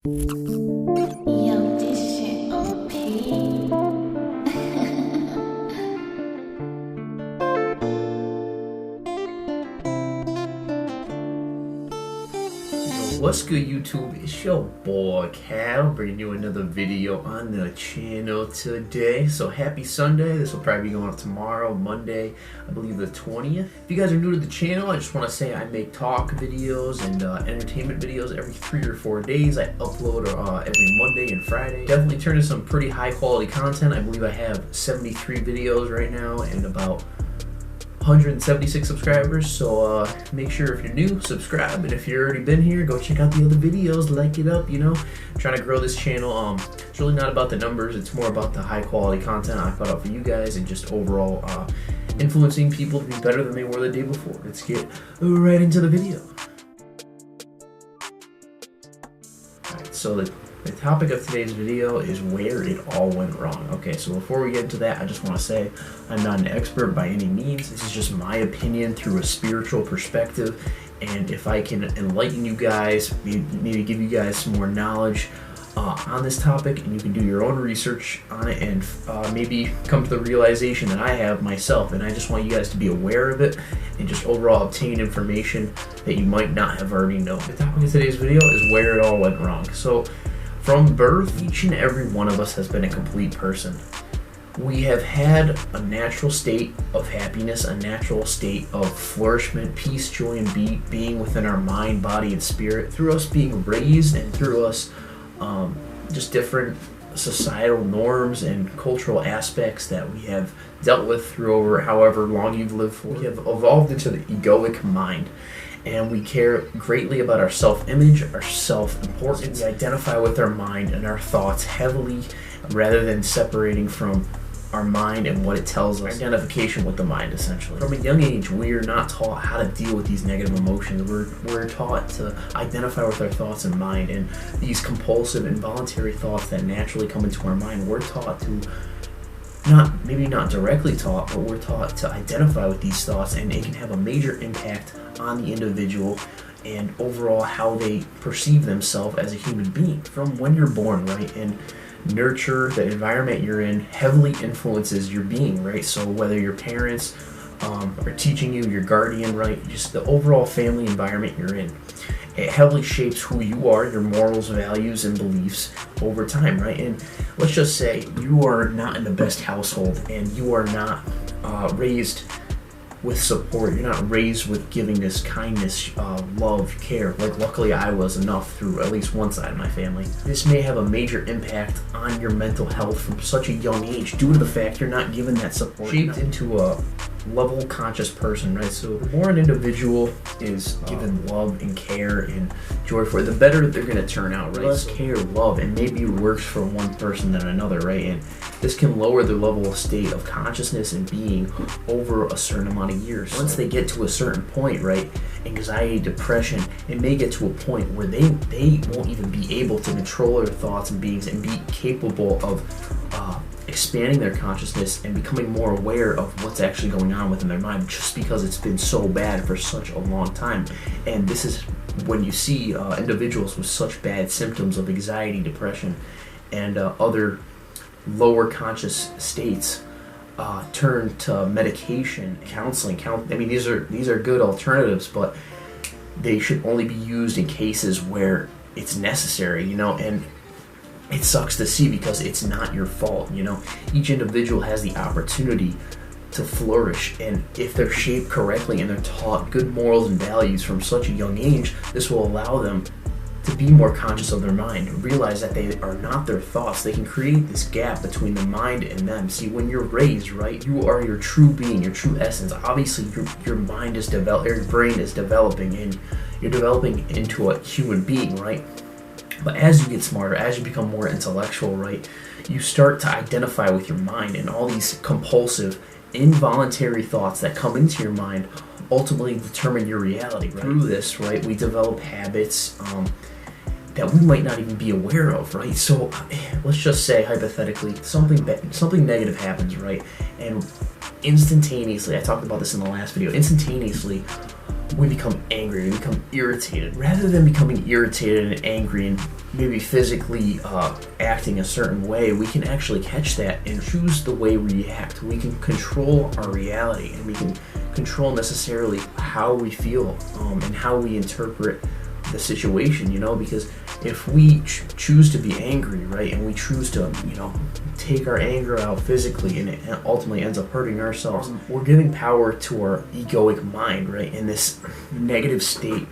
Yo, this shit OP. What's good, YouTube? It's your boy Cal bringing you another video on the channel today. So happy Sunday. This will probably be going up tomorrow, Monday, I believe the 20th. If you guys are new to the channel, I just want to say I make talk videos and entertainment videos every 3 or 4 days. I upload every Monday and Friday. Definitely turn in some pretty high quality content. I believe I have 73 videos right now and about 176 subscribers, so make sure if you're new, subscribe, and if you've already been here, go check out the other videos, like it up, you know. Trying to grow this channel. It's really not about the numbers, it's more about the high quality content I put out for you guys and just overall influencing people to be better than they were the day before. Let's get right into the video. Alright, so the topic of today's video is where it all went wrong. Okay, so before we get into that, I just want to say I'm not an expert by any means. This is just my opinion through a spiritual perspective, and if I can enlighten you guys, maybe give you guys some more knowledge on this topic, and you can do your own research on it and maybe come to the realization that I have myself, and I just want you guys to be aware of it and just overall obtain information that you might not have already known. The topic of today's video is where it all went wrong. So from birth, each and every one of us has been a complete person. We have had a natural state of happiness, a natural state of flourishment, peace, joy, and being within our mind, body, and spirit through us being raised and through us just different societal norms and cultural aspects that we have dealt with through over however long you've lived for. We have evolved into the egoic mind, and we care greatly about our self-image, our self-importance. We identify with our mind and our thoughts heavily rather than separating from our mind and what it tells us. Identification with the mind, essentially. From a young age, we are not taught how to deal with these negative emotions. We're taught to identify with our thoughts and mind, and these compulsive, involuntary thoughts that naturally come into our mind, we're taught to maybe not directly taught, but we're taught to identify with these thoughts, and it can have a major impact on the individual and overall how they perceive themselves as a human being. From when you're born, right, and nurture, the environment you're in heavily influences your being, right? So whether your parents are teaching you, your guardian, right, just the overall family environment you're in, it heavily shapes who you are, your morals, values, and beliefs over time, right? And let's just say you are not in the best household and you are not raised with support. You're not raised with givingness, kindness, love, care. Like luckily I was enough through at least one side of my family. This may have a major impact on your mental health from such a young age due to the fact you're not given that support. Shaped into a level conscious person, right? So the more an individual is given love and care and joy for it, the better they're going to turn out, right? Less care, love, and maybe it works for one person than another, right? And this can lower their level of state of consciousness and being over a certain amount of years. Once they get to a certain point, right, anxiety, depression, it may get to a point where they won't even be able to control their thoughts and beings and be capable of expanding their consciousness and becoming more aware of what's actually going on within their mind, just because it's been so bad for such a long time. And this is when you see individuals with such bad symptoms of anxiety, depression, and other lower conscious states turn to medication, counseling. I mean, these are good alternatives, but they should only be used in cases where it's necessary, you know. And it sucks to see because it's not your fault, you know. Each individual has the opportunity to flourish, and if they're shaped correctly and they're taught good morals and values from such a young age, this will allow them to be more conscious of their mind, realize that they are not their thoughts. They can create this gap between the mind and them. See, when you're raised, right, you are your true being, your true essence. Obviously, your mind is developing, your brain is developing, and you're developing into a human being, right? But as you get smarter, as you become more intellectual, right, you start to identify with your mind, and all these compulsive, involuntary thoughts that come into your mind ultimately determine your reality, right? Through this, right, we develop habits that we might not even be aware of, right? So let's just say, hypothetically, something negative happens, right? And instantaneously, I talked about this in the last video, instantaneously, we become angry, we become irritated. Rather than becoming irritated and angry and maybe physically acting a certain way, we can actually catch that and choose the way we react. We can control our reality, and we can control necessarily how we feel and how we interpret the situation, because if we choose to be angry, right, and we choose to, take our anger out physically, and it ultimately ends up hurting ourselves, we're giving power to our egoic mind, right, in this negative state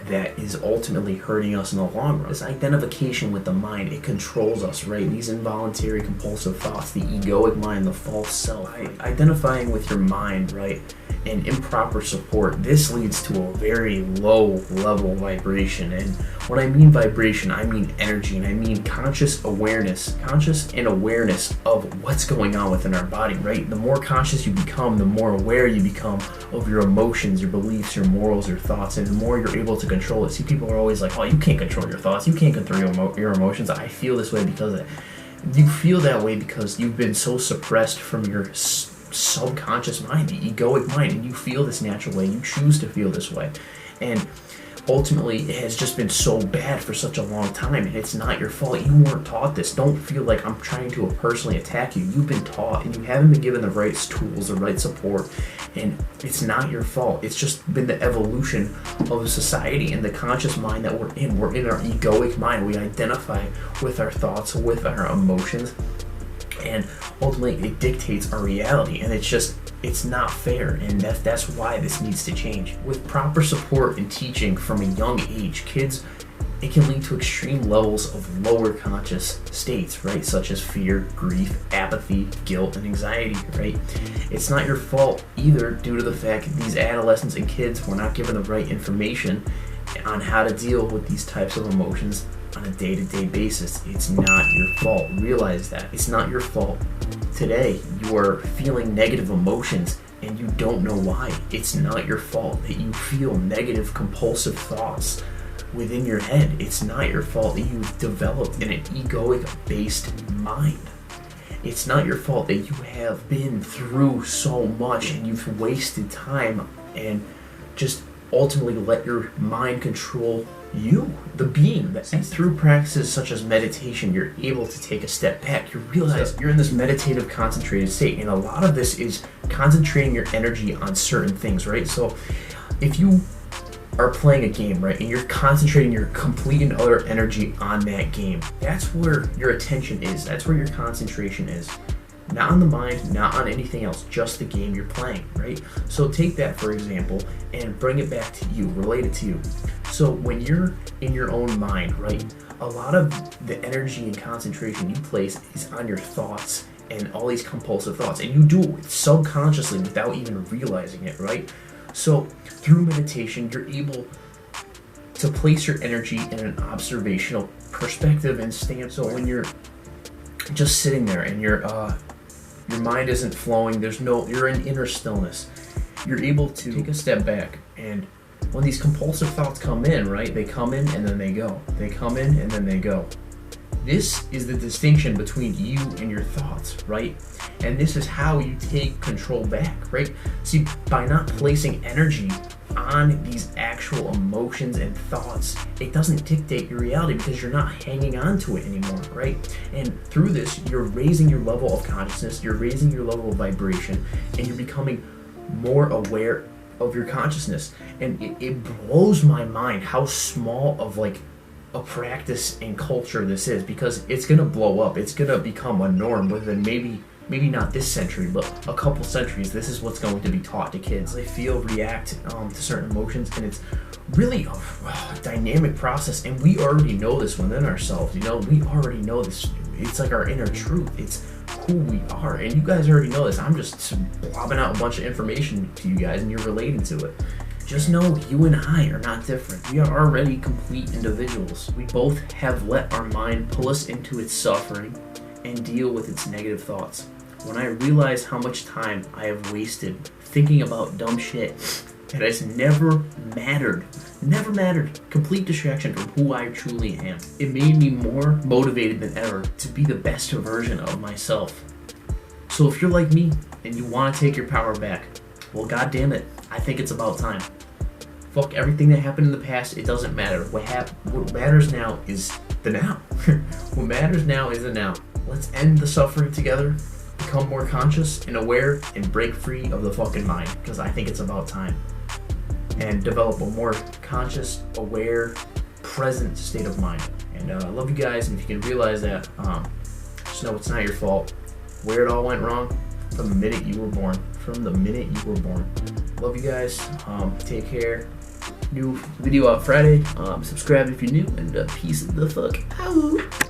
that is ultimately hurting us in the long run. This identification with the mind, it controls us, right? These involuntary compulsive thoughts, the egoic mind, the false self, right? Identifying with your mind, right, and improper support, this leads to a very low level vibration. And when I mean vibration, I mean energy, and I mean conscious and awareness of what's going on within our body, right? The more conscious you become, the more aware you become of your emotions, your beliefs, your morals, your thoughts, and the more you're able to control it. See, people are always like, oh, you can't control your thoughts, you can't control your emotions. I feel this way because you feel that way because you've been so suppressed from your subconscious mind, the egoic mind, and you feel this natural way, you choose to feel this way, and ultimately it has just been so bad for such a long time, and it's not your fault. You weren't taught this. Don't feel like I'm trying to personally attack you. You've been taught, and you haven't been given the right tools, the right support, and it's not your fault. It's just been the evolution of society and the conscious mind that we're in. We're in our egoic mind. We identify with our thoughts, with our emotions, and ultimately it dictates our reality, and it's not fair, and that's why this needs to change. With proper support and teaching from a young age, kids, it can lead to extreme levels of lower conscious states, right, such as fear, grief, apathy, guilt, and anxiety, right? It's not your fault either, due to the fact that these adolescents and kids were not given the right information on how to deal with these types of emotions on a day-to-day basis. It's not your fault. Realize that. It's not your fault. Today, you are feeling negative emotions and you don't know why. It's not your fault that you feel negative, compulsive thoughts within your head. It's not your fault that you developed an egoic-based mind. It's not your fault that you have been through so much and you've wasted time and just ultimately let your mind control you, the being. And through practices such as meditation, you're able to take a step back. You realize you're in this meditative, concentrated state, and a lot of this is concentrating your energy on certain things, right? So if you are playing a game, right, and you're concentrating your complete and utter energy on that game, that's where your attention is. That's where your concentration is. Not on the mind, not on anything else, just the game you're playing, right? So take that, for example, and bring it back to you, relate it to you. So when you're in your own mind, right, a lot of the energy and concentration you place is on your thoughts and all these compulsive thoughts, and you do it subconsciously without even realizing it, right? So through meditation, you're able to place your energy in an observational perspective and stance. So when you're just sitting there and your mind isn't flowing, you're in inner stillness, you're able to take a step back, and when these compulsive thoughts come in, right, they come in and then they go. They come in and then they go. This is the distinction between you and your thoughts, right? And this is how you take control back, right? See, by not placing energy on these actual emotions and thoughts, it doesn't dictate your reality because you're not hanging on to it anymore, right? And through this, you're raising your level of consciousness, you're raising your level of vibration, and you're becoming more aware of your consciousness. And it blows my mind how small of like a practice and culture this is, because it's gonna blow up. It's gonna become a norm within maybe not this century, but a couple centuries. This is what's going to be taught to kids. They feel, react to certain emotions, and it's really a dynamic process. And we already know this within ourselves. We already know this. It's like our inner truth. It's who we are, and you guys already know this. I'm just blobbing out a bunch of information to you guys, and you're relating to it. Just know you and I are not different. We are already complete individuals. We both have let our mind pull us into its suffering and deal with its negative thoughts. When I realize how much time I have wasted thinking about dumb shit that has never mattered, complete distraction from who I truly am, it made me more motivated than ever to be the best version of myself. So if you're like me and you want to take your power back, well, God damn it, I think it's about time. Fuck everything that happened in the past. It doesn't matter. What matters now is the now. What matters now is the now. Let's end the suffering together, become more conscious and aware, and break free of the fucking mind, because I think it's about time. And develop a more conscious, aware, present state of mind. And I love you guys, and if you can realize that, just know it's not your fault. Where it all went wrong, from the minute you were born. Love you guys. Take care. New video out Friday. Subscribe if you're new, and peace the fuck out.